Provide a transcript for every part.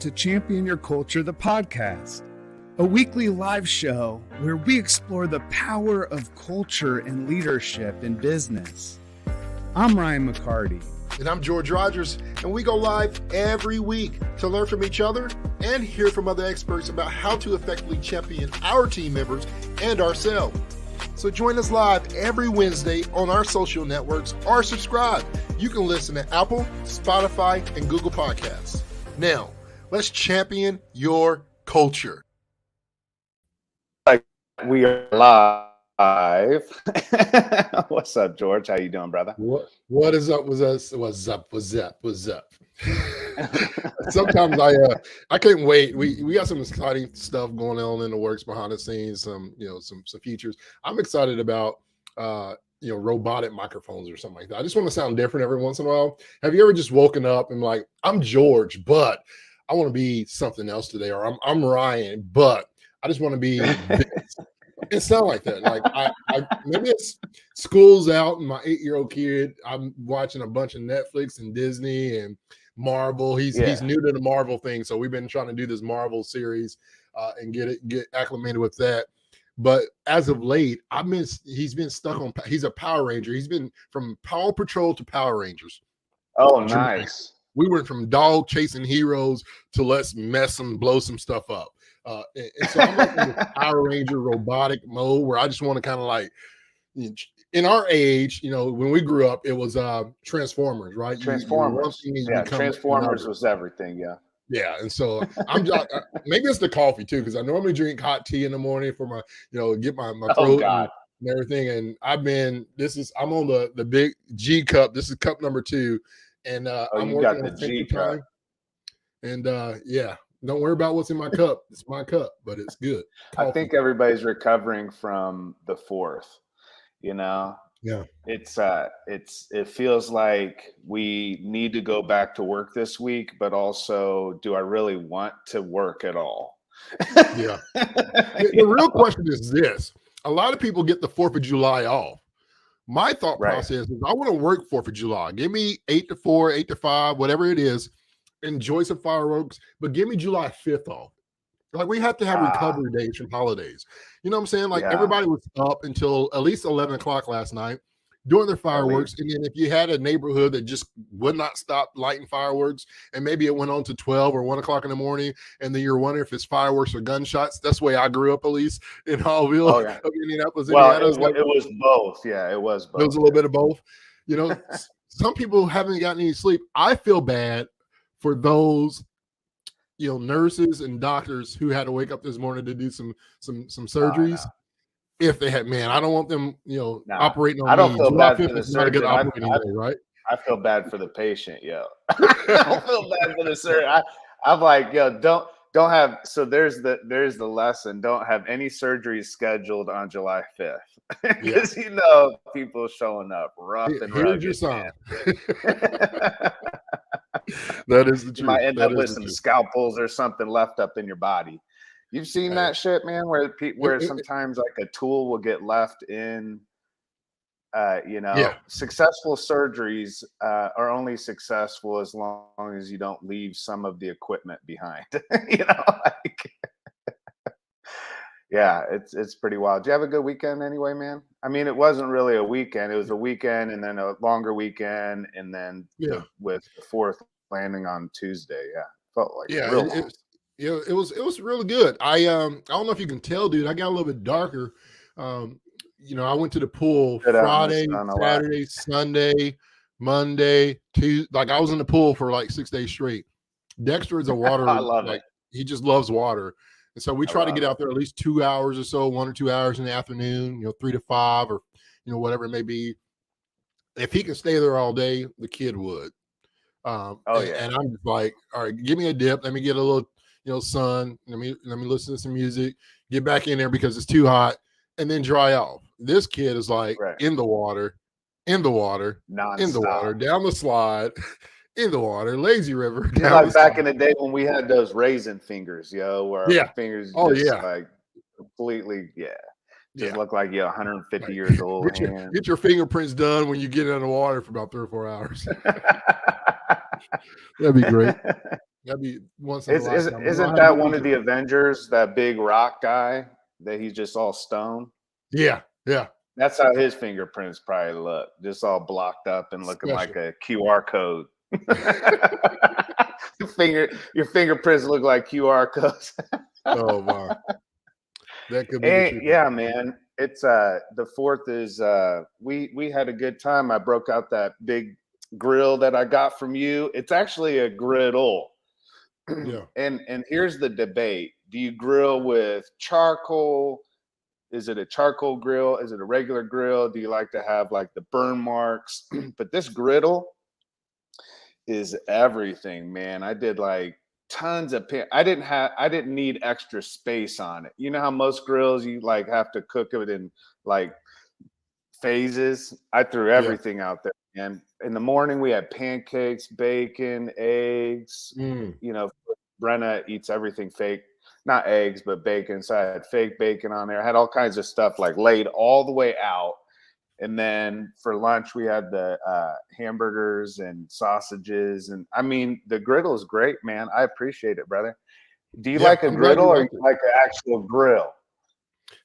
to Champion Your Culture, the podcast, a weekly live show where we explore the power of culture and leadership in business. I'm Ryan McCarty. And I'm George Rogers, and we go live every week to learn from each other and hear from other experts about how to effectively champion our team members and ourselves. So join us live every Wednesday on our social networks or subscribe. You can listen to Apple, Spotify, and Google Podcasts. Now, let's champion your culture. We are live. What's up, George? How you doing, brother? What is up with us? What's up? Sometimes I can't wait. We got some exciting stuff going on in the works behind the scenes. Some features. I'm excited about robotic microphones or something like that. I just want to sound different every once in a while. Have you ever just woken up and like, I'm George, but I want to be something else today, or I'm Ryan, but I just want to be this. It sounds like that. Like I maybe it's school's out and my 8-year-old kid, I'm watching a bunch of Netflix and Disney and Marvel. He's new to the Marvel thing, so we've been trying to do this Marvel series and get acclimated with that. But as of late, he's been stuck on. He's a Power Ranger. He's been from Paw Patrol to Power Rangers. Oh, nice. We went from dog chasing heroes to let's mess them, blow some stuff up. And so I'm like in this Power Ranger robotic mode where I just want to kind of like, in our age, when we grew up, it was Transformers, right? Transformers. Transformers was everything. Yeah. Yeah. And so I'm just, maybe it's the coffee too, because I normally drink hot tea in the morning for my, get my throat and everything. And I'm on the big G cup. This is cup number 2. And I'm working on the G cup. And don't worry about what's in my cup. It's my cup, but it's good. Coffee. I think everybody's recovering from the 4th. Yeah. It feels like we need to go back to work this week, but also, do I really want to work at all? Yeah. The real question is this: a lot of people get the 4th of July off. My thought process is I want to work 4th of July. Give me 8 to 4, 8 to 5, whatever it is. Enjoy some fireworks, but give me July 5th off. Like, we have to have recovery days from holidays. You know what I'm saying? Like, everybody was up until at least 11 o'clock last night doing their fireworks. And then if you had a neighborhood that just would not stop lighting fireworks, and maybe it went on to 12 or 1 o'clock in the morning, and then you're wondering if it's fireworks or gunshots. That's the way I grew up, at least in Hallville, Indianapolis. Well, it was both. Yeah, it was both. It was a little bit of both. Some people haven't gotten any sleep. I feel bad for those nurses and doctors who had to wake up this morning to do some surgeries. If they had, I don't want them operating on me. I don't feel bad for the surgeon. Not a good operating day, right? I feel bad for the patient, I don't feel bad for the surgeon. I'm like, don't have. So there's the lesson. Don't have any surgeries scheduled on July 5th because people showing up rough and rugged. Here's your sign. That is the truth. You might end up with some scalpels or something left up in your body. You've seen that shit, man, where sometimes like a tool will get left in. Successful surgeries are only successful as long as you don't leave some of the equipment behind. It's pretty wild. Did you have a good weekend anyway, man? I mean, it wasn't really a weekend. It was a weekend and then a longer weekend, and then with the 4th landing on Tuesday. Yeah, felt like it was really good. I don't know if you can tell, dude. I got a little bit darker. I went to the pool Friday, Saturday, Sunday, Monday, Tuesday. Like, I was in the pool for like 6 days straight. Dexter is a water. I love it. He just loves water. And so we try to get out there at least 2 hours or so, 1 or 2 hours in the afternoon, 3 to 5 or, whatever it may be. If he can stay there all day, the kid would. And I'm just like, all right, give me a dip. Let me get a little, sun. Let me listen to some music, get back in there because it's too hot, and then dry off. This kid is like in the water, non-stop. down the slide, in the water, lazy river. Like back in the day when we had those raisin fingers, where our fingers like completely, look like 150 years old. Get your fingerprints done when you get in the water for about 3 or 4 hours. That'd be great. That'd be once in a lifetime. Isn't that one of the Avengers, that big rock guy that he's just all stone? Yeah, yeah. That's how his fingerprints probably look, just all blocked up and looking like a QR code. Your fingerprints look like QR codes. Oh wow, that could be. Yeah, man. It's the 4th is we had a good time. I broke out that big grill that I got from you. It's actually a griddle. Yeah. And here's the debate: do you grill with charcoal? Is it a charcoal grill? Is it a regular grill? Do you like to have like the burn marks? But this griddle is everything, man. I did like tons of I didn't need extra space on it. You know how most grills you like have to cook it in like phases? I threw everything out there. And in the morning we had pancakes, bacon, eggs. You know, Brenna eats everything fake. Not eggs, but bacon. So I had fake bacon on there. I had all kinds of stuff like laid all the way out. And then for lunch, we had the hamburgers and sausages. And I mean, the griddle is great, man. I appreciate it, brother. Do you like a griddle or you like an actual grill?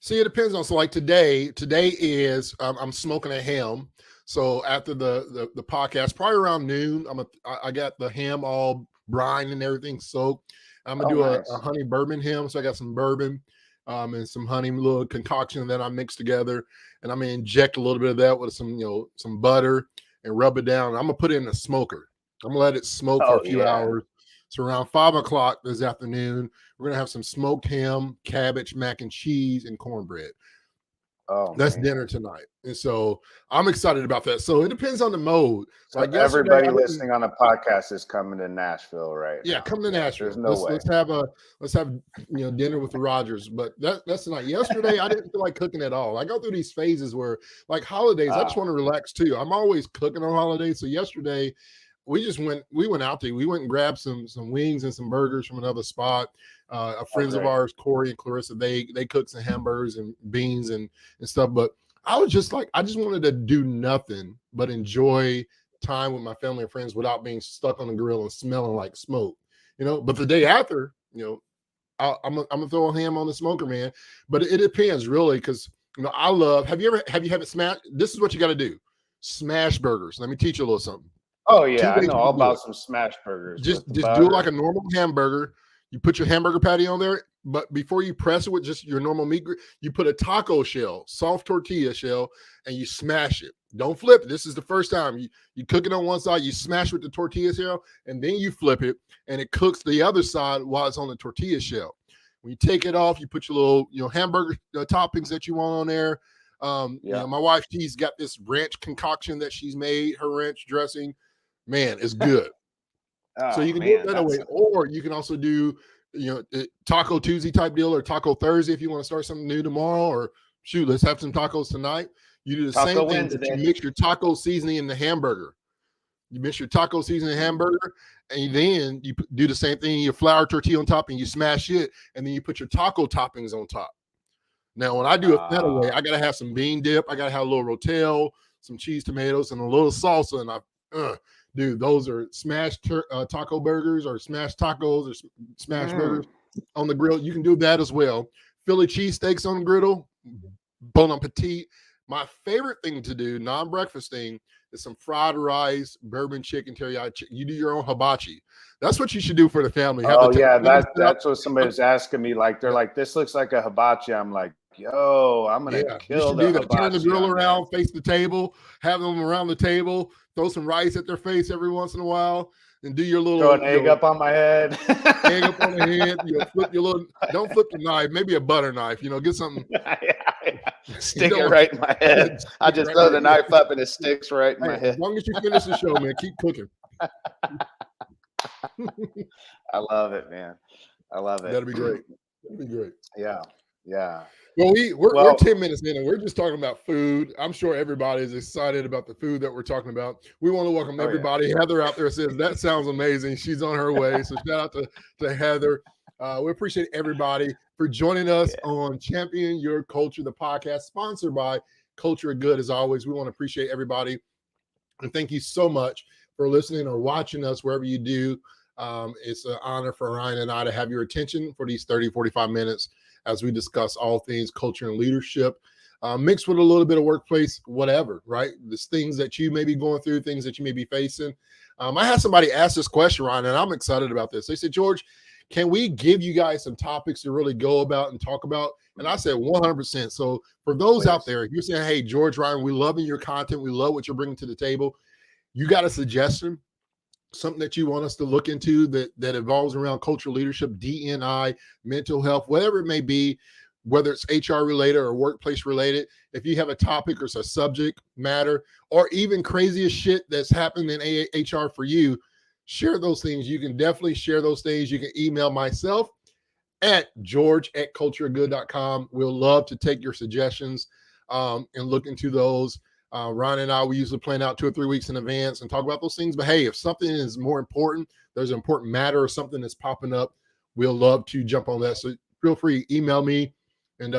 See, it depends on. So like today is I'm smoking a ham. So after the podcast, probably around noon, I got the ham all brine and everything soaked. I'm gonna do a honey bourbon ham. So I got some bourbon and some honey, little concoction that I mix together, and I'm gonna inject a little bit of that with some butter and rub it down. I'm gonna put it in a smoker. I'm gonna let it smoke for a few hours. So around 5 o'clock this afternoon, we're gonna have some smoked ham, cabbage, mac and cheese, and cornbread. Oh, that's dinner tonight. And so I'm excited about that. So it depends on the mode. So like everybody listening on the podcast is coming to Nashville, right? Yeah, come to Nashville. There's no way. Let's have dinner with the Rogers. But that's tonight. Yesterday I didn't feel like cooking at all. I go through these phases where like holidays, I just want to relax too. I'm always cooking on holidays. So yesterday we went out there. We went and grabbed some wings and some burgers from another spot. Friends of ours, Corey and Clarissa, they cooked some hamburgers and beans and stuff. But I was just like, I just wanted to do nothing but enjoy time with my family and friends without being stuck on the grill and smelling like smoke, But the day after, I'm gonna throw a ham on the smoker, man. But it depends really, because I love. Have you had it smashed? This is what you got to do: smash burgers. Let me teach you a little something. Oh yeah, I know all about some smash burgers. Just do it like a normal hamburger. You put your hamburger patty on there, but before you press it with just your normal meat, you put a taco shell, soft tortilla shell, and you smash it. Don't flip it. This is the first time. You cook it on one side, you smash with the tortilla shell, and then you flip it, and it cooks the other side while it's on the tortilla shell. When you take it off, you put your little hamburger toppings that you want on there. My wife, she's got this ranch concoction that she's made, her ranch dressing. Man, it's good. So you can do it that way, or you can also do, Taco Tuesday type deal or Taco Thursday if you want to start something new tomorrow. Or shoot, let's have some tacos tonight. You do the same thing, but you mix your taco seasoning in the hamburger. You mix your taco seasoning in the hamburger, and then you do the same thing. Your flour tortilla on top, and you smash it, and then you put your taco toppings on top. Now, when I do it that way, I gotta have some bean dip. I gotta have a little rotel, some cheese, tomatoes, and a little salsa, and dude, those are smashed taco burgers or smashed tacos or smashed burgers on the grill. You can do that as well. Philly cheesesteaks on the griddle, bon appetit. My favorite thing to do, non-breakfast thing, is some fried rice, bourbon chicken, teriyaki chicken. You do your own hibachi. That's what you should do for the family. That's what somebody was asking me. Like, they're like, this looks like a hibachi. I'm like, yo, I'm going to kill the hibachi. Turn the grill around, face the table, have them around the table, throw some rice at their face every once in a while, and do your little— throw an egg up on my head. Egg up on the head. Flip your little— don't flip the knife, maybe a butter knife, get something. Stick it right in my head. I just throw the knife up and it sticks right in my head. As long as you finish the show, man, keep cooking. I love it, man. I love it. That'd be great. Yeah. Well, we're 10 minutes in and we're just talking about food. I'm sure everybody is excited about the food that we're talking about. We want to welcome everybody. Yeah. Heather out there says that sounds amazing. She's on her way. So shout out to Heather. We appreciate everybody for joining us on Champion Your Culture, the podcast sponsored by Culture Good. As always, we want to appreciate everybody. And thank you so much for listening or watching us wherever you do. It's an honor for Ryan and I to have your attention for these 30, 45 minutes as we discuss all things culture and leadership, mixed with a little bit of workplace, whatever, right? There's things that you may be going through, things that you may be facing. I had somebody ask this question, Ryan, and I'm excited about this. They said, George, can we give you guys some topics to really go about and talk about? And I said 100%. So for those out there, if you're saying, hey, George, Ryan, we loving your content. We love what you're bringing to the table. You got a suggestion, something that you want us to look into that evolves around cultural leadership, D&I, mental health, whatever it may be, whether it's HR related or workplace related. If you have a topic or a subject matter, or even craziest shit that's happened in HR for you, share those things. You can definitely share those things. You can email myself at george@culturegood.com. We'll love to take your suggestions and look into those. Ron and I, we usually plan out 2 or 3 weeks in advance and talk about those things. But hey, if something is more important, there's an important matter or something that's popping up, we'll love to jump on that. So feel free, email me. And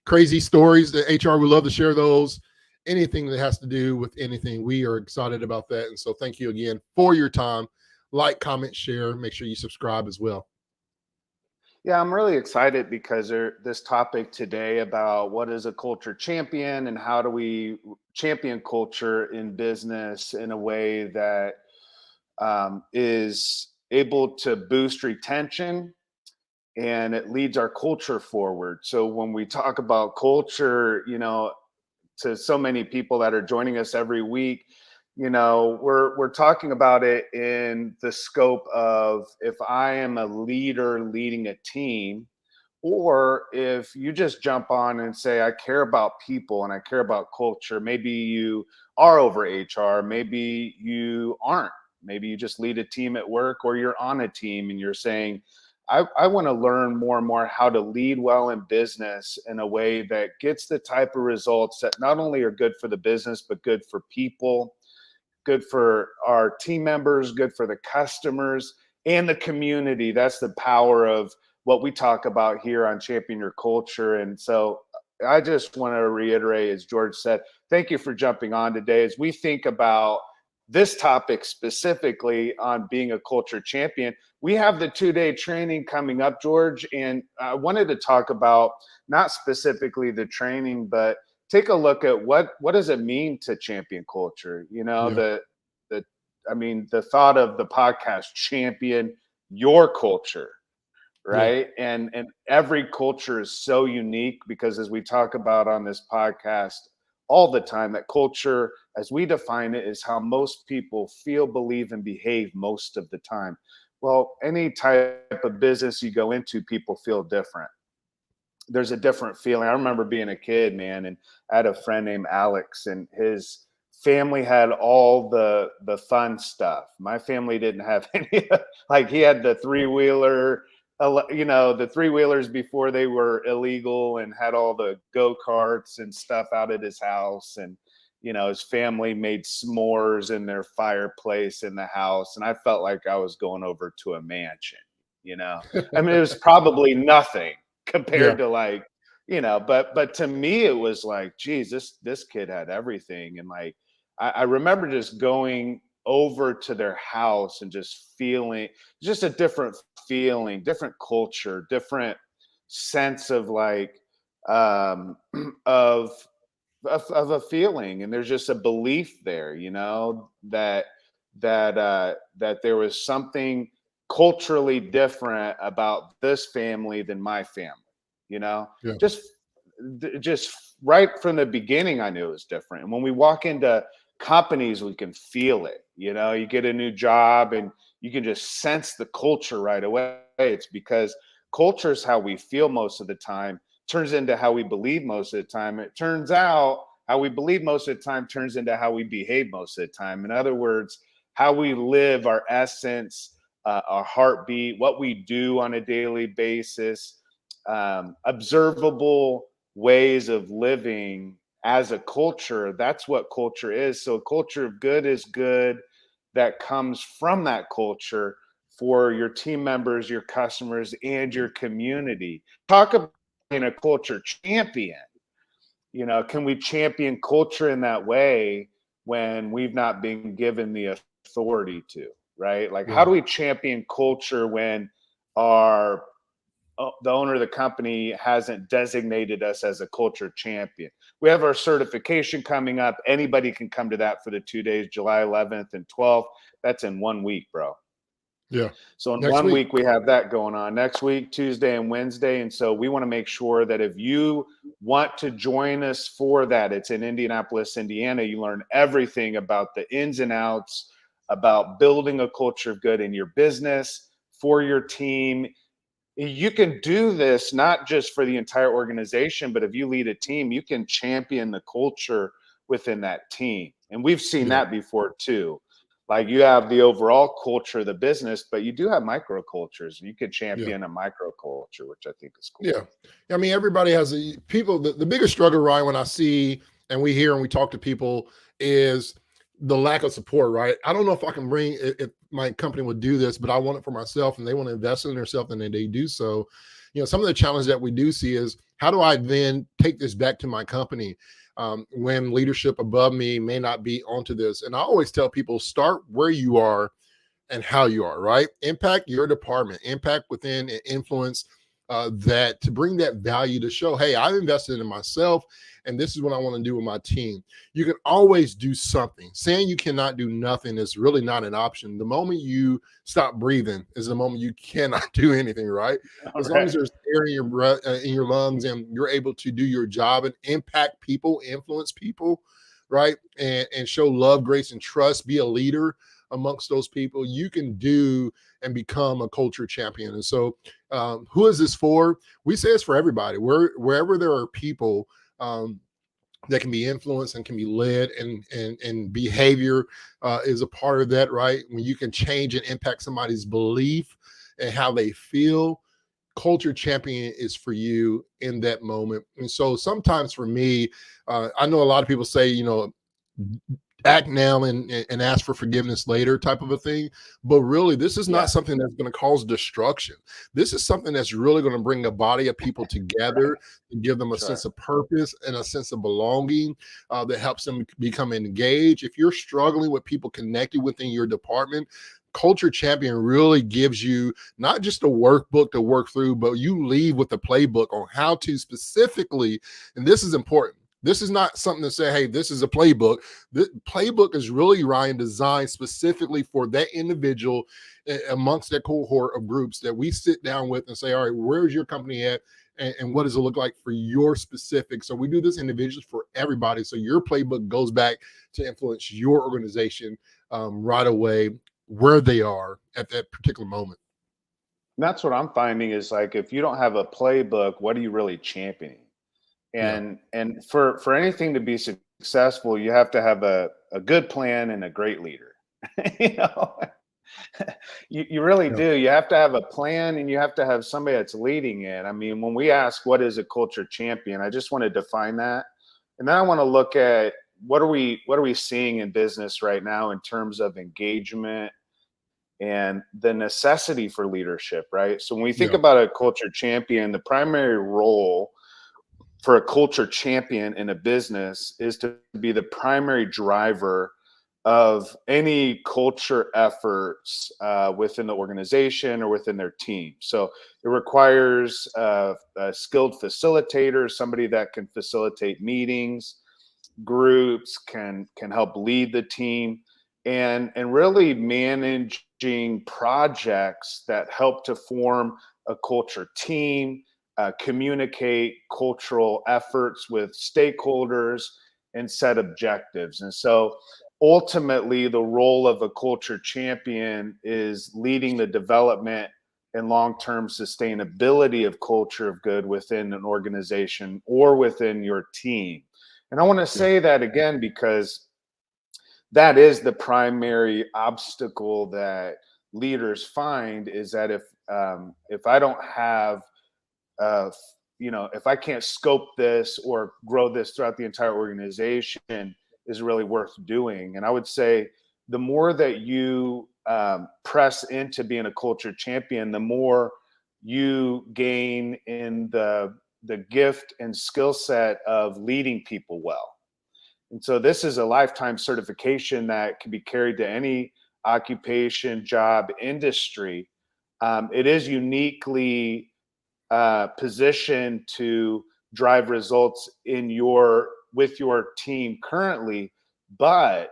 crazy stories that HR would love to share those. Anything that has to do with anything, we are excited about that. And so thank you again for your time. Like, comment, share. Make sure you subscribe as well. Yeah, I'm really excited because this topic today about what is a culture champion and how do we champion culture in business in a way that is able to boost retention and it leads our culture forward. So when we talk about culture, to so many people that are joining us every week, we're talking about it in the scope of if I am a leader leading a team, or if you just jump on and say, I care about people and I care about culture. Maybe you are over HR, maybe you aren't. Maybe you just lead a team at work, or you're on a team and you're saying, I want to learn more and more how to lead well in business in a way that gets the type of results that not only are good for the business, but good for people, good for our team members, good for the customers and the community. That's the power of what we talk about here on Champion Your Culture. And so I just want to reiterate, as George said, thank you for jumping on today. As we think about this topic specifically on being a culture champion, we have the 2-day training coming up, George. And I wanted to talk about not specifically the training, but take a look at what does it mean to champion culture? The thought of the podcast, champion your culture, right? Yeah. And every culture is so unique because, as we talk about on this podcast all the time, that culture, as we define it, is how most people feel, believe, and behave most of the time. Well, any type of business you go into, people feel different. There's a different feeling. I remember being a kid, man, and I had a friend named Alex, and his family had all the fun stuff. My family didn't have any. Like, he had the three-wheeler, the three-wheelers before they were illegal, and had all the go-karts and stuff out at his house. And his family made s'mores in their fireplace in the house, and I felt like I was going over to a mansion. I mean, it was probably nothing compared to but to me it was like, geez, this kid had everything. And like, I remember just going over to their house and just feeling just a different feeling, different culture, different sense of like of a feeling. And there's just a belief there, that there was something culturally different about this family than my family. Just right from the beginning, I knew it was different. And when we walk into companies, we can feel it. You get a new job and you can just sense the culture right away. It's because culture is how we feel most of the time, turns into how we believe most of the time. It turns out how we believe most of the time turns into how we behave most of the time. In other words, how we live, our essence, our heartbeat, what we do on a daily basis, observable ways of living as a culture. That's what culture is. So a culture of good is good that comes from that culture for your team members, your customers, and your community. Talk about being a culture champion. Can we champion culture in that way when we've not been given the authority to? right? Like, how Yeah. do we champion culture when our the owner of the company hasn't designated us as a culture champion? We have our certification coming up. Anybody can come to that for the 2 days, July 11th and 12th. That's in 1 week, bro. Yeah. So in Next one week. week, we have that going on next week, Tuesday and Wednesday. And so we want to make sure that if you want to join us for that, it's in Indianapolis, Indiana. You learn everything about the ins and outs, about building a culture of good in your business, for your team. You can do this not just for the entire organization, but if you lead a team, you can champion the culture within that team. And we've seen Yeah. that before too. Like, you have the overall culture of the business, but you do have micro cultures. You could Yeah. champion a micro culture, which I think is cool. Yeah. I mean, everybody has the biggest struggle, Ryan, when I see and we hear and we talk to people is the lack of support, right? I don't know if I can bring, if my company would do this, but I want it for myself and they want to invest in themselves and they do so. Some of the challenges that we do see is how do I then take this back to my company when leadership above me may not be onto this? And I always tell people, start where you are and how you are, right? Impact your department, impact within and influence that to bring that value to show, hey, I've invested in myself and this is what I want to do with my team. You can always do something. Saying you cannot do nothing is really not an option. The moment you stop breathing is the moment you cannot do anything, right? As long as there's air in your breath, in your lungs, and you're able to do your job and impact people, influence people, right? And show love, grace, and trust, be a leader amongst those people, you can do and become a culture champion. And so who is this for? We say it's for everybody. Wherever there are people that can be influenced and can be led, and behavior is a part of that, right? When you can change and impact somebody's belief and how they feel, culture champion is for you in that moment. And so sometimes for me, I know a lot of people say, act now and ask for forgiveness later type of a thing. But really, this is not something that's going to cause destruction. This is something that's really going to bring a body of people together and give them a sense of purpose and a sense of belonging that helps them become engaged. If you're struggling with people connected within your department, Culture Champion really gives you not just a workbook to work through, but you leave with a playbook on how to specifically, and this is important. This is not something to say, hey, this is a playbook. The playbook is really, Ryan, designed specifically for that individual amongst that cohort of groups that we sit down with and say, all right, where's your company at? And what does it look like for your specific? So we do this individually for everybody. So your playbook goes back to influence your organization right away where they are at that particular moment. That's what I'm finding is, like, if you don't have a playbook, what are you really championing? And for anything to be successful, you have to have a good plan and a great leader. you know, you really do. You have to have a plan and you have to have somebody that's leading it. I mean, when we ask what is a culture champion, I just want to define that. And then I want to look at what are we seeing in business right now in terms of engagement and the necessity for leadership, right? So when we think about a culture champion, the primary role for a culture champion in a business is to be the primary driver of any culture efforts within the organization or within their team. So it requires a skilled facilitator, somebody that can facilitate meetings, groups, can help lead the team, and really managing projects that help to form a culture team, communicate cultural efforts with stakeholders, and set objectives. And so ultimately, the role of a culture champion is leading the development and long-term sustainability of culture of good within an organization or within your team. And I want to say that again, because that is the primary obstacle that leaders find, is that if I don't have if I can't scope this or grow this throughout the entire organization, is really worth doing. And I would say the more that you press into being a culture champion, the more you gain in the gift and skill set of leading people well. And so this is a lifetime certification that can be carried to any occupation, job, industry, it is uniquely positioned to drive results with your team currently, but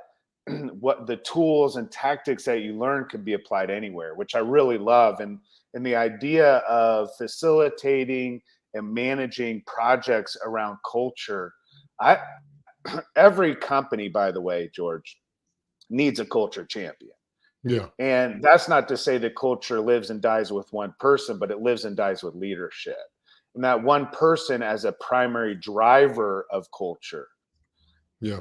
what the tools and tactics that you learn can be applied anywhere, which I really love. And the idea of facilitating and managing projects around culture. Every company, by the way, George, needs a culture champion. Yeah. And that's not to say that culture lives and dies with one person, but it lives and dies with leadership. And that one person as a primary driver of culture. Yeah.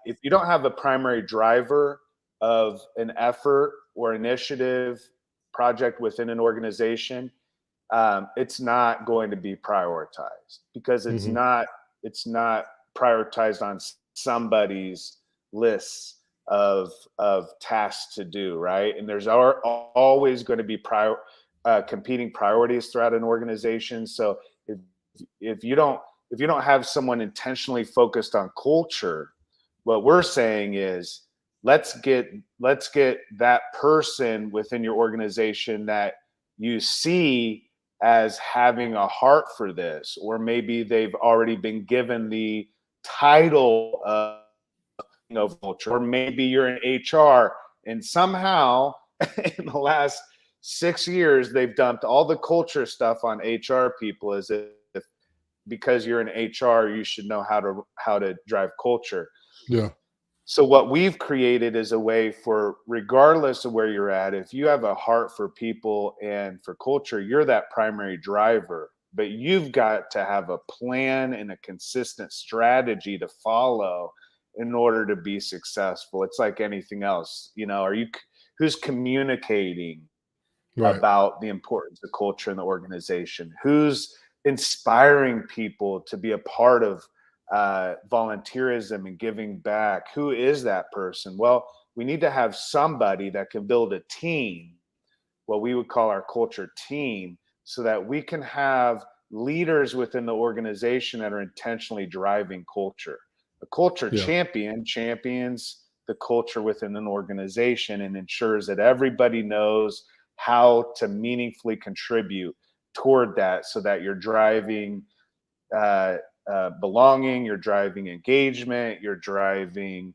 If you don't have a primary driver of an effort or initiative project within an organization, it's not going to be prioritized, because it's not prioritized on somebody's lists of tasks to do, right? And there's always going to be competing priorities throughout an organization. So if you don't have someone intentionally focused on culture, what we're saying is let's get that person within your organization that you see as having a heart for this, or maybe they've already been given the title of culture, or maybe you're in HR and somehow in the last 6 years they've dumped all the culture stuff on HR people, as if because you're in HR you should know how to drive culture. Yeah. So what we've created is a way for, regardless of where you're at, if you have a heart for people and for culture, you're that primary driver, but you've got to have a plan and a consistent strategy to follow in order to be successful. It's like anything else, who's communicating about the importance of culture in the organization? Who's inspiring people to be a part of volunteerism and giving back? Who is that person? Well, we need to have somebody that can build a team, what we would call our culture team, so that we can have leaders within the organization that are intentionally driving culture. A culture champion champions the culture within an organization and ensures that everybody knows how to meaningfully contribute toward that, so that you're driving belonging, you're driving engagement, you're driving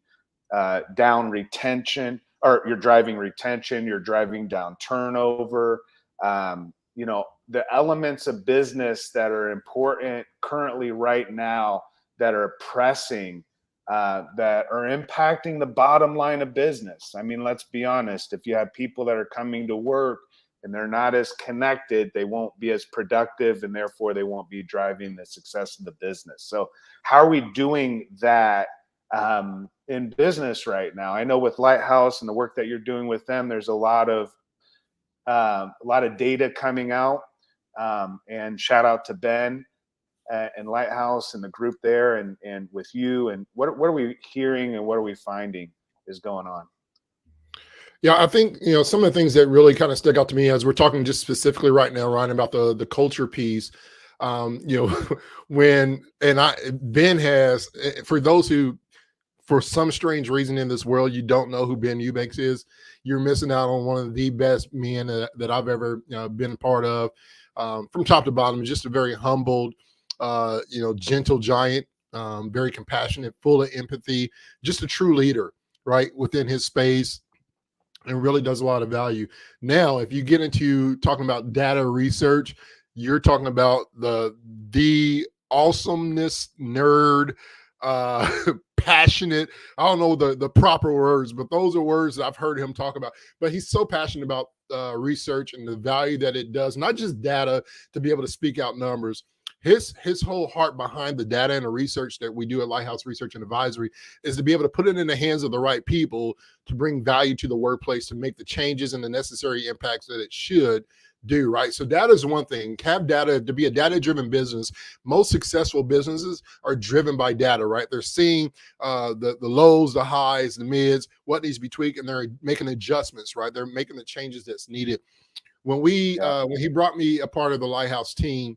down retention, or you're driving retention, you're driving down turnover. The elements of business that are important currently right now, that are pressing, that are impacting the bottom line of business. I mean, let's be honest. If you have people that are coming to work and they're not as connected, they won't be as productive, and therefore they won't be driving the success of the business. So how are we doing that in business right now? I know with Lighthouse and the work that you're doing with them, there's a lot of data coming out, and shout out to Ben and Lighthouse and the group there, and with you. And what are we hearing and what are we finding is going on? Yeah, I think, some of the things that really kind of stuck out to me as we're talking just specifically right now, Ryan, about the culture piece, Ben has, for those who, for some strange reason in this world, you don't know who Ben Eubanks is, you're missing out on one of the best men that I've ever been a part of, from top to bottom. Just a very humbled, gentle giant, very compassionate, full of empathy, just a true leader, right, within his space, and really does a lot of value. Now, if you get into talking about data research, you're talking about the awesomeness nerd, passionate. I don't know the proper words, but those are words that I've heard him talk about. But he's so passionate about research and the value that it does, not just data to be able to speak out numbers. His whole heart behind the data and the research that we do at Lighthouse Research and Advisory is to be able to put it in the hands of the right people to bring value to the workplace, to make the changes and the necessary impacts that it should do, right? So data is one thing. Have data, to be a data-driven business. Most successful businesses are driven by data, right? They're seeing the lows, the highs, the mids, what needs to be tweaked, and they're making adjustments, right? They're making the changes that's needed. When he brought me a part of the Lighthouse team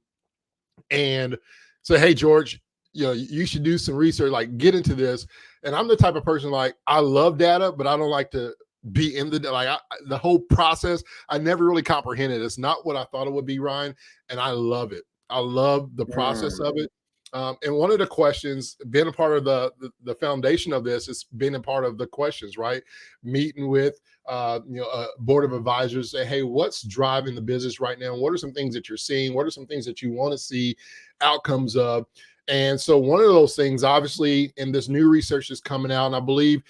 and said, hey, George, you should do some research, like get into this. And I'm the type of person, like, I love data, but I don't like to be in the whole process. I never really comprehended. It's not what I thought it would be, Ryan, and I love it. I love the process of it. And one of the questions, being a part of the foundation of this, is being a part of the questions, right? Meeting with a board of advisors, say, hey, what's driving the business right now? What are some things that you're seeing? What are some things that you want to see outcomes of? And so one of those things, obviously, in this new research that's coming out, and I believe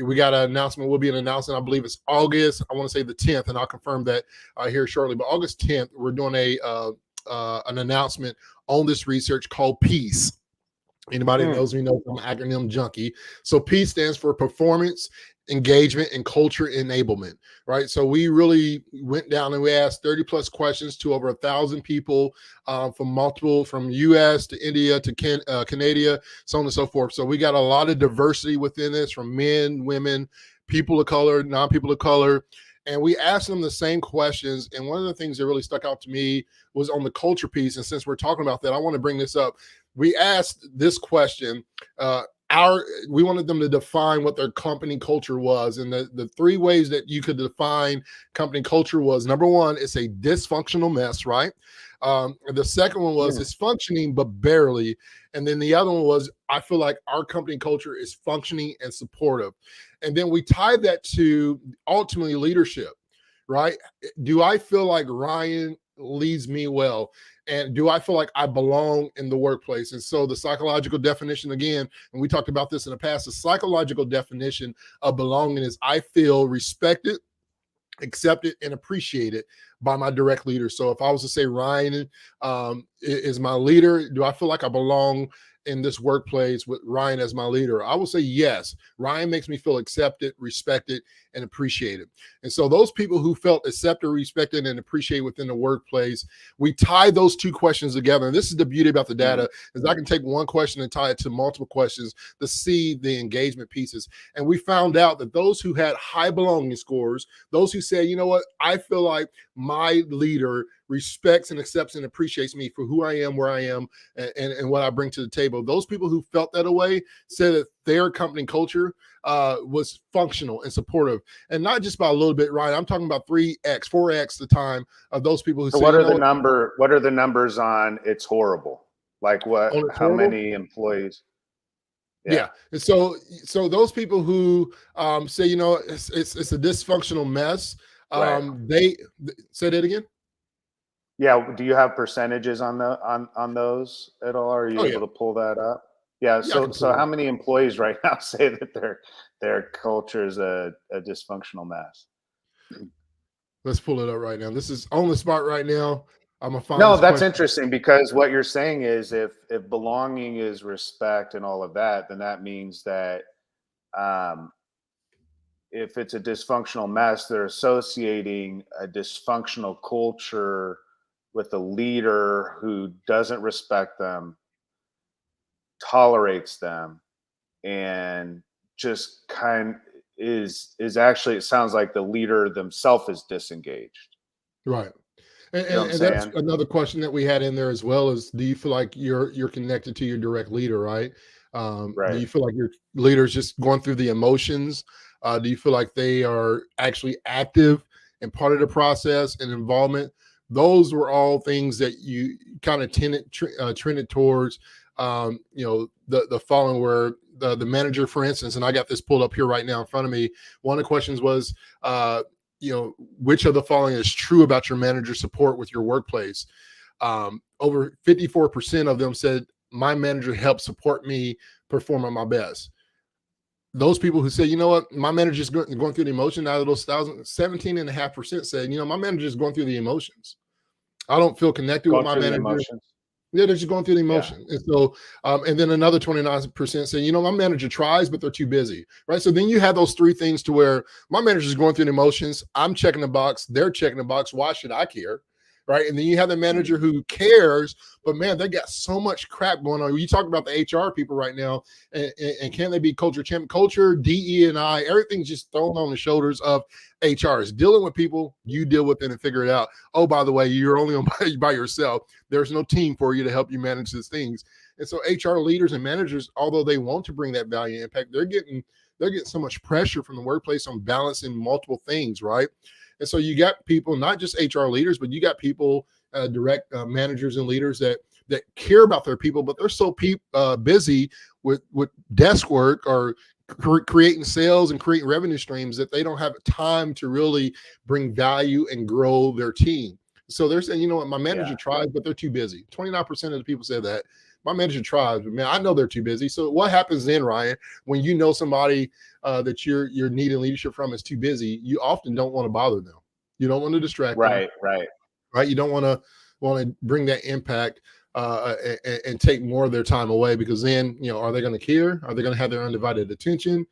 we got an announcement, will be an announcement, I believe it's August, I want to say the 10th, and I'll confirm that here shortly, but August 10th, we're doing an announcement on this research called PEACE. Anybody that knows me knows I'm an acronym junkie. So PEACE stands for Performance, Engagement, and Culture Enablement, right? So we really went down and we asked 30 plus questions to over 1,000 people from US to India to Canada, so on and so forth. So we got a lot of diversity within this, from men, women, people of color, non-people of color. And we asked them the same questions. And one of the things that really stuck out to me was on the culture piece. And since we're talking about that, I want to bring this up. We asked this question. We wanted them to define what their company culture was. And the three ways that you could define company culture was, number one, it's a dysfunctional mess, right? The second one was it's functioning, but barely. And then the other one was, I feel like our company culture is functioning and supportive. And then we tied that to ultimately leadership, right? Do I feel like Ryan leads me well? And do I feel like I belong in the workplace? And so the psychological definition, again, and we talked about this in the past, the psychological definition of belonging is I feel respected, accepted, and appreciated by my direct leader. So if I was to say Ryan is my leader, do I feel like I belong in this workplace with Ryan as my leader? I will say yes. Ryan makes me feel accepted, respected, and appreciated. And so those people who felt accepted, respected, and appreciated within the workplace, we tie those two questions together. And this is the beauty about the data, is I can take one question and tie it to multiple questions to see the engagement pieces. And we found out that those who had high belonging scores, those who said, you know what, I feel like my leader respects and accepts and appreciates me for who I am, where I am, and what I bring to the table. Those people who felt that way said that their company culture was functional and supportive, and not just by a little bit, Ryan. I'm talking about 3x, 4x the time of those people who. So what are the numbers on it's horrible? Like what? How many employees? Yeah. And so those people who say, you know, it's a dysfunctional mess. They say that again. Yeah. Do you have percentages on those at all? Are you able to pull that up? Yeah. So how many employees right now say that their culture is a dysfunctional mess? Let's pull it up right now. This is on the spot right now. I'm gonna find. No, that's interesting, because what you're saying is if belonging is respect and all of that, then that means that if it's a dysfunctional mess, they're associating a dysfunctional culture with a leader who doesn't respect them, tolerates them, and just is actually, it sounds like the leader themselves is disengaged. Right. And that's another question that we had in there as well, is do you feel like you're connected to your direct leader, right? Do you feel like your leader's just going through the emotions? Do you feel like they are actually active and part of the process and involvement? Those were all things that you kind of trended towards, the following, where the manager, for instance, and I got this pulled up here right now in front of me. One of the questions was, which of the following is true about your manager support with your workplace? Over 54% of them said my manager helped support me perform at my best. Those people who say, you know what, my manager's going through the emotion, out of those 17.5% said, my manager's going through the emotions. I don't feel connected with my manager. Yeah, they're just going through the emotion. Yeah. And so, and then another 29% say, my manager tries, but they're too busy, right? So then you have those three things to where my manager is going through the emotions. I'm checking the box. They're checking the box. Why should I care? Right. And then you have the manager who cares, but man, they got so much crap going on. You talk about the HR people right now, and can they be culture champion? Culture, DE&I, everything's just thrown on the shoulders of HRs. Dealing with people, you deal with it and figure it out. Oh, by the way, you're only by yourself. There's no team for you to help you manage these things. And so HR leaders and managers, although they want to bring that value and impact, they're getting they're getting so much pressure from the workplace on balancing multiple things, right? And so you got people, not just HR leaders, but you got people, direct managers and leaders that care about their people, but they're so busy with desk work or creating sales and creating revenue streams that they don't have time to really bring value and grow their team. So they're saying, you know what, my manager tries, but they're too busy. 29% of the people say that. My manager tries, but man, I know they're too busy. So what happens then, Ryan, when you know somebody that you're needing leadership from is too busy? You often don't want to bother them. You don't want to distract them. Right. You don't want to bring that impact and take more of their time away, because then, you know, are they going to care? Are they going to have their undivided attention?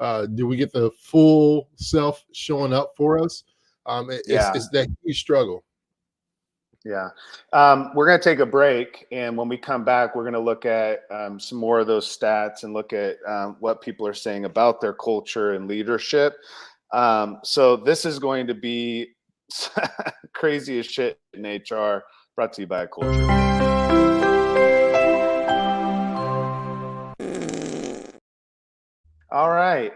Do we get the full self showing up for us? It's that huge struggle. Yeah. We're going to take a break. And when we come back, we're going to look at some more of those stats and look at what people are saying about their culture and leadership. So this is going to be crazy as shit in HR, brought to you by Culture. All right.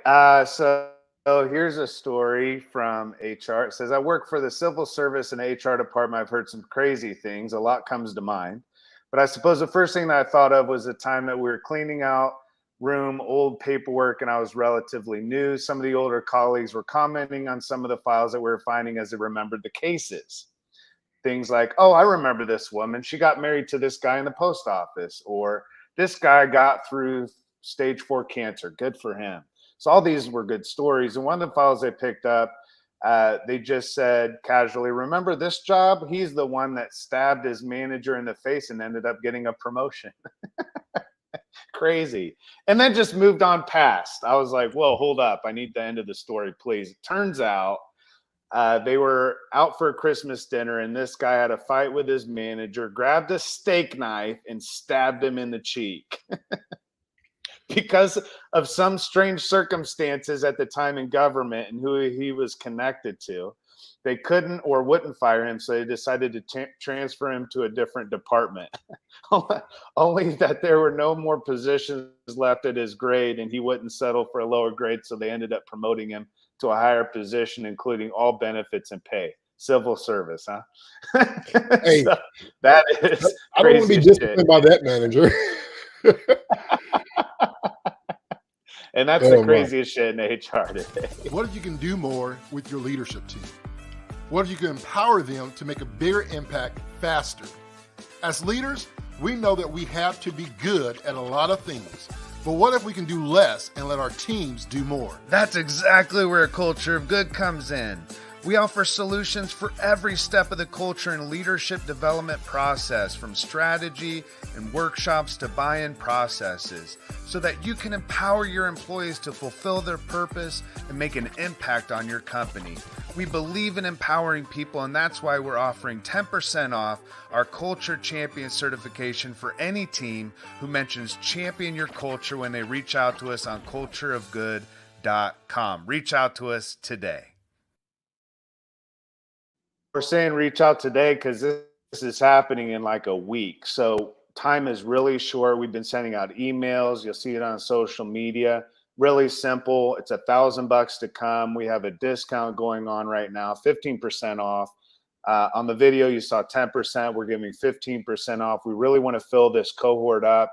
So here's a story from HR. It says, I work for the civil service and HR department. I've heard some crazy things. A lot comes to mind. But I suppose the first thing that I thought of was the time that we were cleaning out old paperwork, and I was relatively new. Some of the older colleagues were commenting on some of the files that we were finding as they remembered the cases. Things like, oh, I remember this woman. She got married to this guy in the post office, or this guy got through stage 4 cancer. Good for him. So all these were good stories. And one of the files they picked up, they just said casually, remember this job? He's the one that stabbed his manager in the face and ended up getting a promotion. Crazy. And then just moved on past. I was like, whoa, hold up. I need the end of the story, please. It turns out they were out for a Christmas dinner, and this guy had a fight with his manager, grabbed a steak knife and stabbed him in the cheek. Because of some strange circumstances at the time in government and who he was connected to, they couldn't or wouldn't fire him, so they decided to transfer him to a different department. Only that there were no more positions left at his grade, and he wouldn't settle for a lower grade, so they ended up promoting him to a higher position, including all benefits and pay. Civil service, huh? Hey, so that is I don't want to be disciplined by that manager. And that's the craziest shit in HR today. What if you can do more with your leadership team? What if you can empower them to make a bigger impact faster? As leaders, we know that we have to be good at a lot of things. But what if we can do less and let our teams do more? That's exactly where a Culture of Good comes in. We offer solutions for every step of the culture and leadership development process, from strategy and workshops to buy-in processes, so that you can empower your employees to fulfill their purpose and make an impact on your company. We believe in empowering people, and that's why we're offering 10% off our Culture Champion certification for any team who mentions Champion Your Culture when they reach out to us on cultureofgood.com. Reach out to us today. We're saying reach out today because this is happening in like a week. So time is really short. We've been sending out emails. You'll see it on social media. Really simple. It's $1,000 to come. We have a discount going on right now, 15% off. On the video, you saw 10%. We're giving 15% off. We really want to fill this cohort up.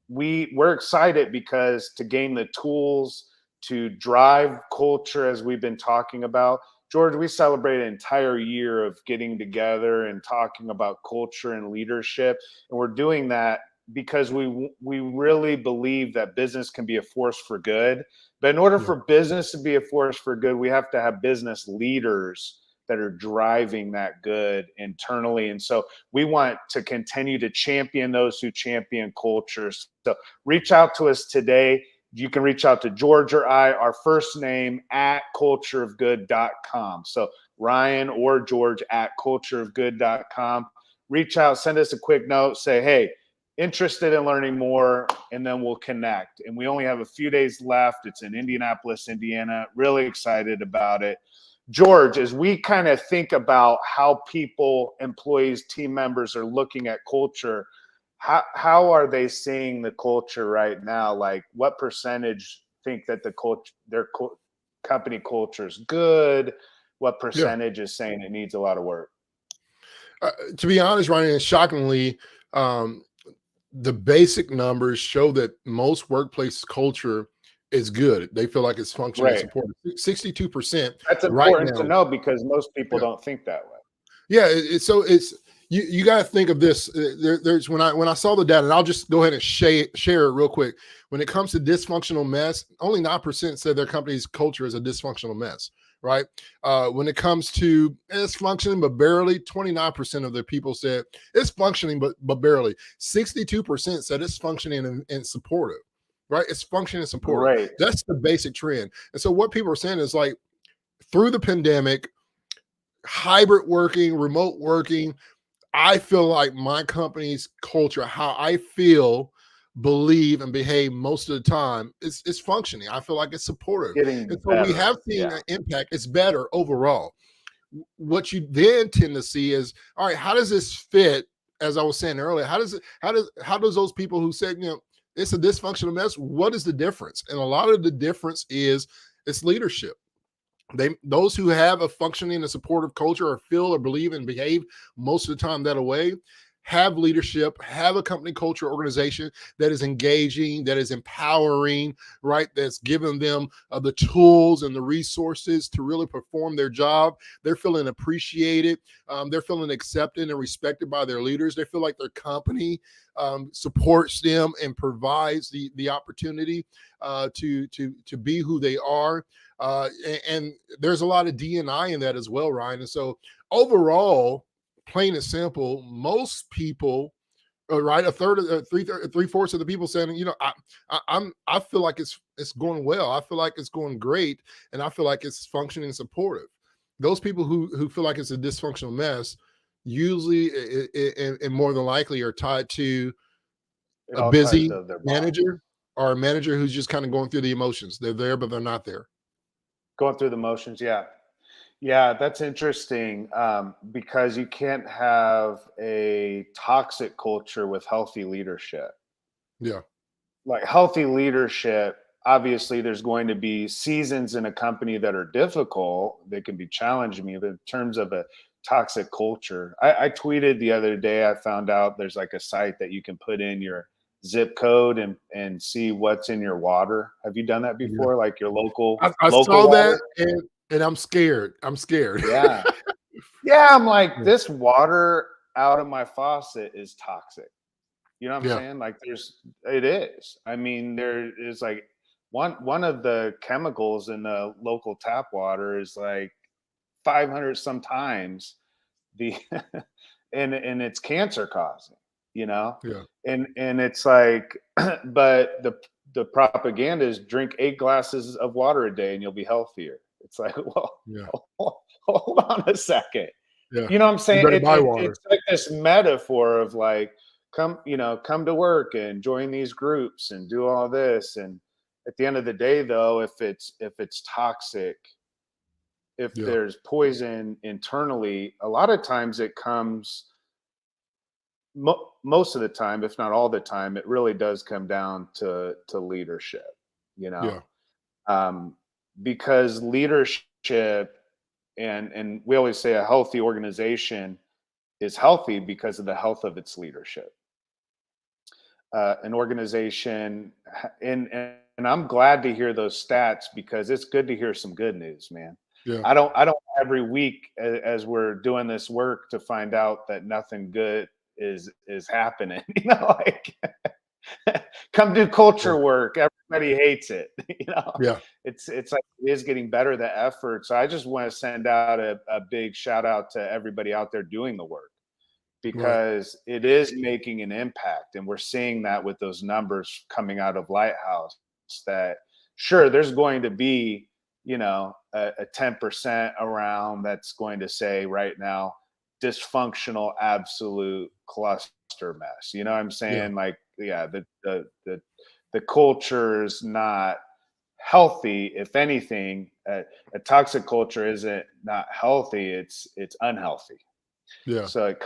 We're excited because to gain the tools to drive culture, as we've been talking about. George, we celebrate an entire year of getting together and talking about culture and leadership. And we're doing that because we really believe that business can be a force for good. But in order for business to be a force for good, we have to have business leaders that are driving that good internally. And so we want to continue to champion those who champion cultures. So reach out to us today. You can reach out to George or I, our first name, at cultureofgood.com. So Ryan or George at cultureofgood.com. Reach out, send us a quick note, say, hey, interested in learning more, and then we'll connect. And we only have a few days left. It's in Indianapolis, Indiana. Really excited about it. George, as we kind of think about how people, employees, team members are looking at culture, how are they seeing the culture right now? Like, what percentage think that company culture is good? What Yeah. percentage is saying it needs a lot of work? To be honest, Ryan, and shockingly, the basic numbers show that most workplace culture is good. They feel like it's functioning and Right. supported. 62% That's right important to now. know because most people Yeah. don't think that way. Yeah, it's you got to think of this. There's when I saw the data, and I'll just go ahead and share it real quick. When it comes to dysfunctional mess, only 9% said their company's culture is a dysfunctional mess. Right. When it comes to it's functioning but barely, 29% of the people said it's functioning but barely. 62% said it's functioning and supportive. Right. It's functioning and supportive. Right. That's the basic trend. And so what people are saying is like through the pandemic, hybrid working, remote working, I feel like my company's culture, how I feel, believe, and behave most of the time is functioning. I feel like it's supportive. Getting And so we better. have seen Yeah. an impact. It's better overall. What you then tend to see is, all right, how does this fit? As I was saying earlier, how does those people who said, it's a dysfunctional mess, what is the difference? And a lot of the difference is it's leadership. Those who have a functioning and supportive culture or feel or believe and behave most of the time that way have leadership, have a company culture organization that is engaging, that is empowering, right? That's giving them the tools and the resources to really perform their job. They're feeling appreciated. They're feeling accepted and respected by their leaders. They feel like their company supports them and provides the opportunity to be who they are. And there's a lot of D&I in that as well, Ryan. And so overall, plain and simple, most people, right, a third of three-fourths of the people saying, I feel like it's going well. I feel like it's going great, and I feel like it's functioning and supportive. Those people who feel like it's a dysfunctional mess usually and more than likely are tied to a busy manager or a manager who's just kind of going through the emotions. They're there, but they're not there. Going through the motions. Yeah. Yeah, that's interesting because you can't have a toxic culture with healthy leadership. Yeah. Like healthy leadership, obviously there's going to be seasons in a company that are difficult. They can be challenging me, but in terms of a toxic culture, I tweeted the other day, I found out there's like a site that you can put in your zip code and see what's in your water. Have you done that before? Yeah. Like your local I saw water? That and I'm scared. Yeah. Yeah. I'm like, this water out of my faucet is toxic. You know what I'm saying? Like it is. I mean, there is like one of the chemicals in the local tap water is like 500 sometimes the, and it's cancer causing, Yeah. And it's like, but the propaganda is drink 8 glasses of water a day and you'll be healthier. It's like, well, hold on a second. Yeah. You know what I'm saying? It's like this metaphor of like, come to work and join these groups and do all this. And at the end of the day, though, if it's toxic, if there's poison internally, a lot of times it comes, most of the time, if not all the time, it really does come down to leadership, because leadership and we always say a healthy organization is healthy because of the health of its leadership. An organization, and I'm glad to hear those stats because it's good to hear some good news, man. Yeah. I don't every week as we're doing this work to find out that nothing good is happening. Like come do culture work. Everybody hates it. It's like it is getting better, the effort. So I just want to send out a big shout out to everybody out there doing the work, because it is making an impact. And we're seeing that with those numbers coming out of Lighthouse, that sure, there's going to be, a 10% around that's going to say right now, dysfunctional, absolute cluster mess. You know what I'm saying? Like, the culture is not healthy. If anything, a toxic culture isn't not healthy, it's unhealthy. Yeah. So it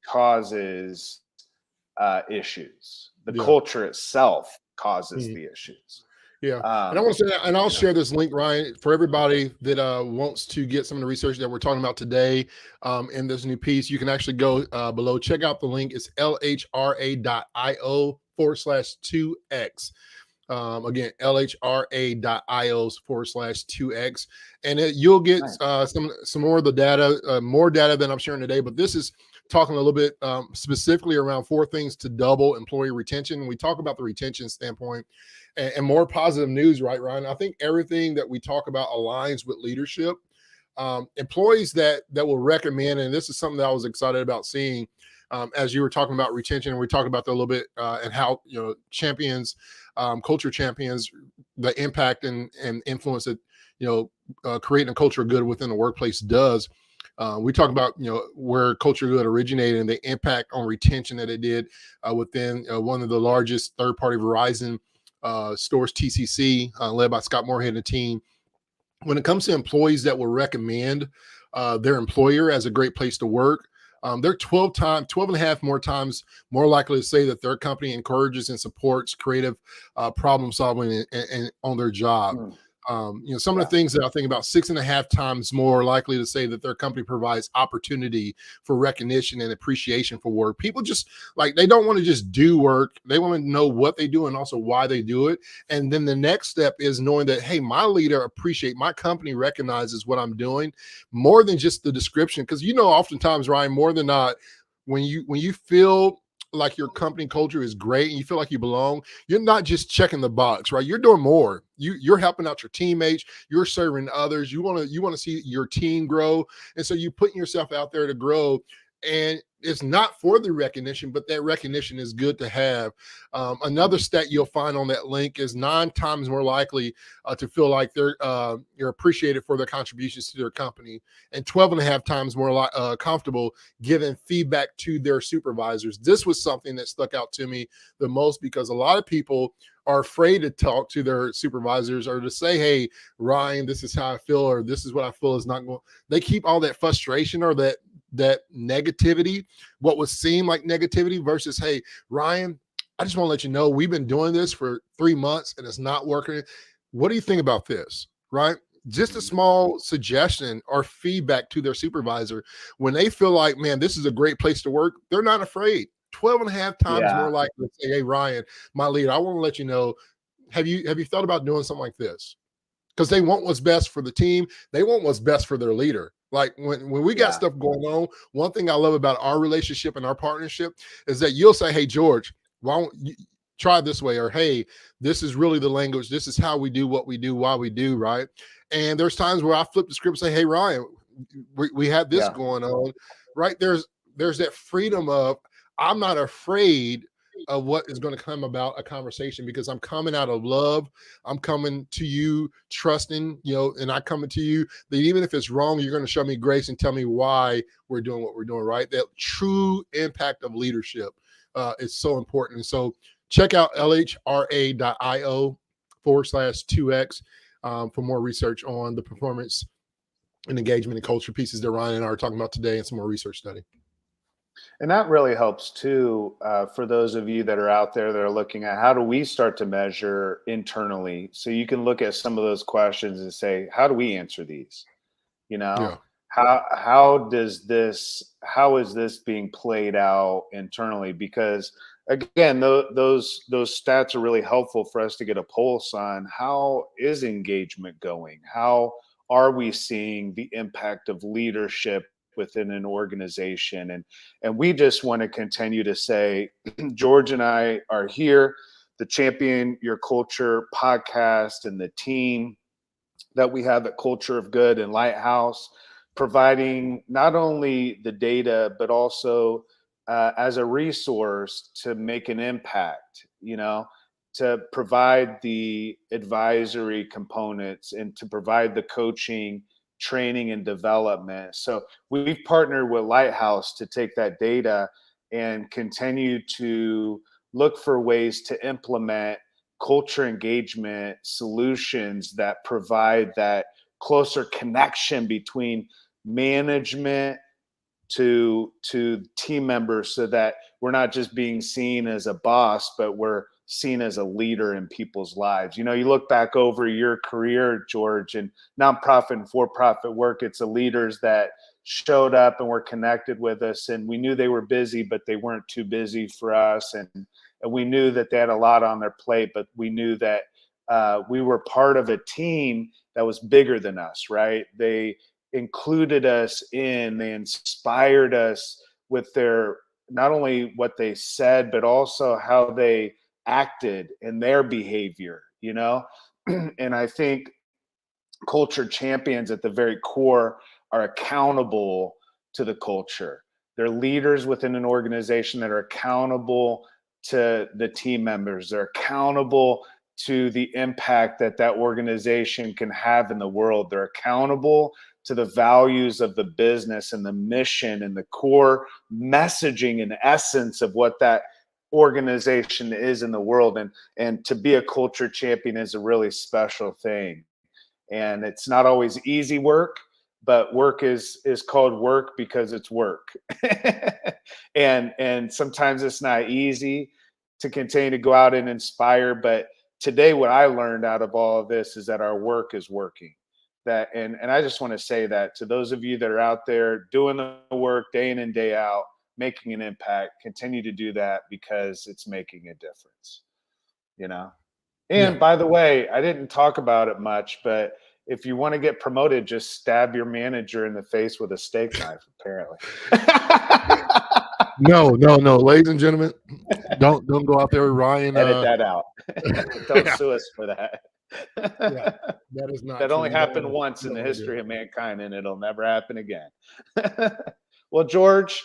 causes issues. The Yeah. culture itself causes the issues. Yeah. And I want to say that, and I'll share this link, Ryan, for everybody that wants to get some of the research that we're talking about today in this new piece. You can actually go below, check out the link. It's lhra.io/2x. Again, lhra.io/2x. And you'll get some more of the data, more data than I'm sharing today. But this is talking a little bit specifically around 4 things to double employee retention. We talk about the retention standpoint and more positive news, right, Ryan? I think everything that we talk about aligns with leadership. Employees that will recommend, and this is something that I was excited about seeing as you were talking about retention, and we talked about that a little bit and how, champions, culture champions, the impact and influence that, creating a culture of good within the workplace does. We talk about, where Culture Good originated and the impact on retention that it did within one of the largest third-party Verizon stores, TCC, led by Scott Moorhead and the team. When it comes to employees that will recommend their employer as a great place to work, they're 12 and a half more times more likely to say that their company encourages and supports creative problem solving and on their job. Some of the things that I think about, 6.5 times more likely to say that their company provides opportunity for recognition and appreciation for work. People just they don't want to just do work. They want to know what they do and also why they do it. And then the next step is knowing that, hey, my leader my company recognizes what I'm doing more than just the description. Because, oftentimes, Ryan, more than not, when you feel like your company culture is great and you feel like you belong, you're not just checking the box, right? You're doing more. You're helping out your teammates. You're serving others. You want to see your team grow. And so you putting yourself out there to grow. And it's not for the recognition, but that recognition is good to have. Another stat you'll find on that link is 9 times more likely to feel like you're appreciated for their contributions to their company, and 12.5 times more comfortable giving feedback to their supervisors. This was something that stuck out to me the most because a lot of people are afraid to talk to their supervisors or to say, hey, Ryan, this is how I feel, or this is what I feel is not going. They keep all that frustration or that negativity, what would seem like negativity, versus, hey, Ryan, I just want to let you know we've been doing this for 3 months and it's not working. What do you think about this? Right? Just a small suggestion or feedback to their supervisor. When they feel like, man, this is a great place to work, they're not afraid. 12.5 times more likely to say, hey, Ryan, my leader, I want to let you know, have you thought about doing something like this? Because they want what's best for the team. They want what's best for their leader. Like when we got stuff going on, one thing I love about our relationship and our partnership is that you'll say, hey, George, why don't you try this way? Or, hey, this is really the language. This is how we do what we do, why we do, right? And there's times where I flip the script and say, hey, Ryan, we had this going on, right? There's that freedom of, I'm not afraid of what is going to come about a conversation because I'm coming out of love. I'm coming to you trusting, and I coming to you that even if it's wrong, you're going to show me grace and tell me why we're doing what we're doing, right? That true impact of leadership is so important. And so check out lhra.io/2x for more research on the performance and engagement and culture pieces that Ryan and I are talking about today and some more research study. And that really helps too, for those of you that are out there that are looking at how do we start to measure internally. So you can look at some of those questions and say, how do we answer these? How is this being played out internally? Because again, those stats are really helpful for us to get a pulse on how is engagement going? How are we seeing the impact of leadership within an organization? And we just want to continue to say, George and I are here, the Champion Your Culture podcast and the team that we have at Culture of Good and Lighthouse, providing not only the data, but also as a resource to make an impact, to provide the advisory components and to provide the coaching, training, and development. So we've partnered with Lighthouse to take that data and continue to look for ways to implement culture engagement solutions that provide that closer connection between management, to team members, so that we're not just being seen as a boss, but we're seen as a leader in people's lives. You look back over your career, George, and nonprofit and for-profit work, it's the leaders that showed up and were connected with us, and we knew they were busy, but they weren't too busy for us, and we knew that they had a lot on their plate, but we knew that we were part of a team that was bigger than us, right? They included us in, they inspired us with their, not only what they said, but also how they acted in their behavior, And I think culture champions at the very core are accountable to the culture. They're leaders within an organization that are accountable to the team members. They're accountable to the impact that organization can have in the world. They're accountable to the values of the business and the mission and the core messaging and essence of what that organization is in the world. And to be a culture champion is a really special thing. And it's not always easy work, but work is called work because it's work. and sometimes it's not easy to continue to go out and inspire. But today, what I learned out of all of this is that our work is working. That and I just want to say that to those of you that are out there doing the work day in and day out, making an impact, continue to do that, because it's making a difference, And by the way, I didn't talk about it much, but if you want to get promoted, just stab your manager in the face with a steak knife, apparently. No. Ladies and gentlemen, don't go out there with Ryan. Edit that out. Don't sue us for that. Yeah, that is not. That only happened once in the history of mankind, and it'll never happen again. Well, George,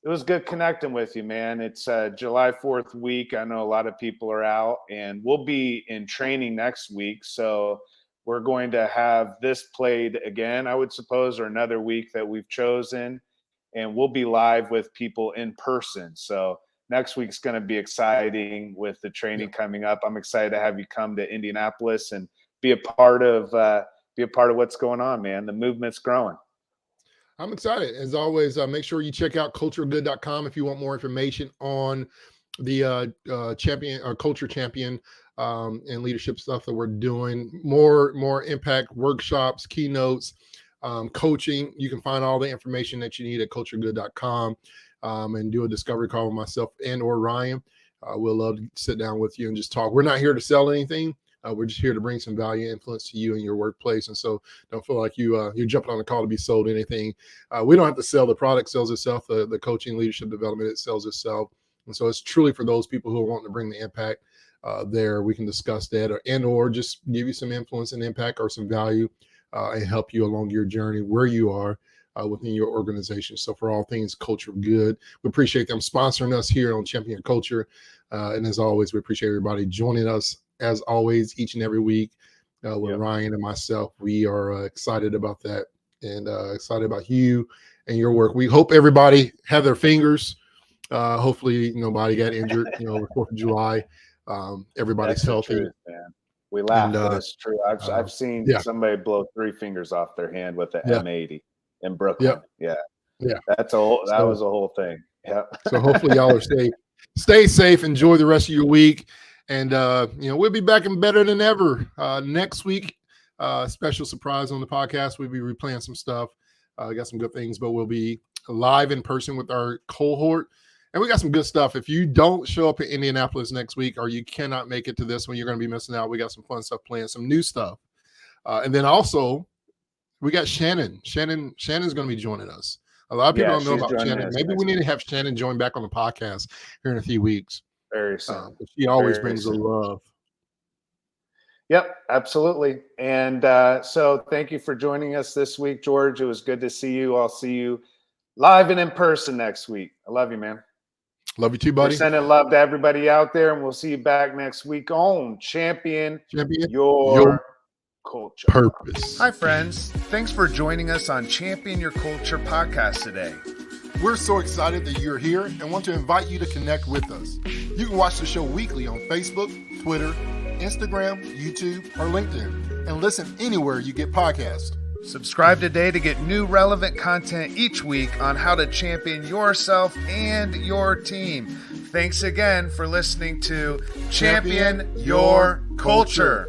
it was good connecting with you, man. It's July 4th week. I know a lot of people are out, and we'll be in training next week. So we're going to have this played again, I would suppose, or another week that we've chosen, and we'll be live with people in person. So next week's going to be exciting with the training coming up. I'm excited to have you come to Indianapolis and be a part of what's going on, man. The movement's growing. I'm excited. As always, make sure you check out culturegood.com if you want more information on the champion or culture champion and leadership stuff that we're doing. More impact workshops, keynotes, coaching. You can find all the information that you need at culturegood.com. And do a discovery call with myself and or Ryan. We'll love to sit down with you and just talk. We're not here to sell anything. We're just here to bring some value and influence to you in your workplace. And so don't feel like you're jumping on the call to be sold anything. We don't have to sell. The product sells itself. The coaching, leadership development, it sells itself. And so it's truly for those people who are wanting to bring the impact there. We can discuss that or just give you some influence and impact or some value and help you along your journey where you are within your organization. So for all things Culture Good, we appreciate them sponsoring us here on Champion Culture. And as always, we appreciate everybody joining us as always each and every week with Ryan and myself. We are excited about that and excited about you and your work. We hope everybody have their fingers. Hopefully nobody got injured, the 4th of July. Everybody's healthy. Truth, man. We laugh, but it's true. I've seen somebody blow 3 fingers off their hand with the M80 in Brooklyn. Yeah. That was a whole thing. Yeah. So hopefully y'all are safe. Stay safe. Enjoy the rest of your week. And, we'll be back and better than ever next week. Special surprise on the podcast. We'll be replaying some stuff. Got some good things, but we'll be live in person with our cohort. And we got some good stuff. If you don't show up in Indianapolis next week or you cannot make it to this one, you're going to be missing out. We got some fun stuff planned, some new stuff. And then also, we got Shannon. Shannon's going to be joining us. A lot of people don't know about Shannon. Maybe we need to have Shannon join back on the podcast here in a few weeks. Very soon. She always brings the love. Yep, absolutely. And so thank you for joining us this week, George. It was good to see you. I'll see you live and in person next week. I love you, man. Love you too, buddy. We're sending love to everybody out there, and we'll see you back next week on Champion Your Culture. Purpose. Hi, friends. Thanks for joining us on Champion Your Culture podcast today. We're so excited that you're here and want to invite you to connect with us. You can watch the show weekly on Facebook, Twitter, Instagram, YouTube, or LinkedIn, and listen anywhere you get podcasts. Subscribe today to get new relevant content each week on how to champion yourself and your team. Thanks again for listening to Champion Your Culture.